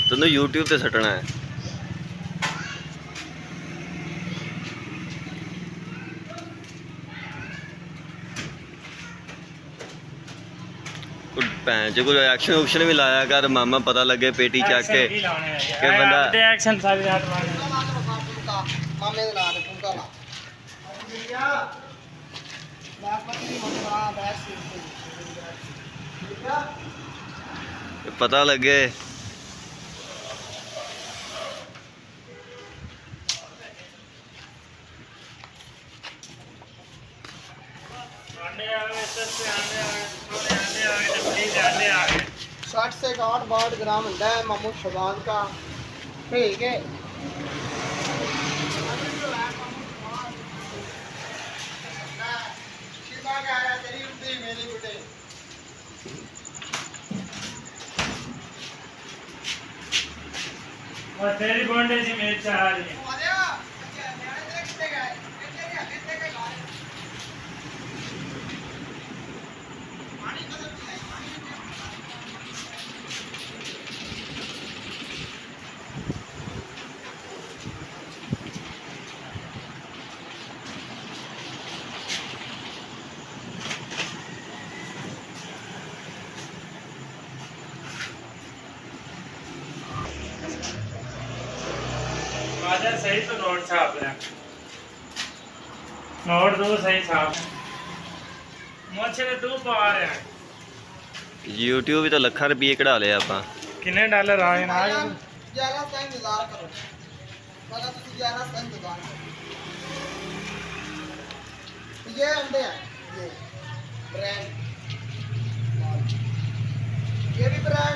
ਤੈਨੂੰ YouTube ਤੇ ਸੱਟਣਾ ਹੈ। ਭੈਣ ਚ ਕੋਈ ਐਕਸ਼ਨ ਉਕਸ਼ਨ ਵੀ ਲਾਇਆ ਕਰ ਮਾਮਾ, ਪਤਾ ਲੱਗੇ ਪੇਟੀ ਚੱਕ ਕੇ ਕਿ ਬੰਦਾ ਐਕਸ਼ਨ ਸਾਰੀ ਰਾਤ ਮਾਮੇ ਦੇ ਨਾਂ ਤੇ ਫੁੰਕਾ ਲਾ ਪਤਾ ਲੱਗੇ। साठ से 62 ग्राम होता है मामू शबान का। ठीक है और तेरी बॉन्डे जी मेरे चाह रही है। आजा सही तो नोट छाप रहे हैं, नोट दो सही छाप मुझे तू पा रहे हैं। YouTube तो ਲੱਖਾਂ ਰੁਪਏ ਕਢਾ ਲਏ ਆਪਾਂ। कितने डॉलर आए ना 11 का इंतजार करो, पहले तुम 11 का इंतजार करो। ये अंडे हैं, ये ब्रांड, ये भी ब्रांड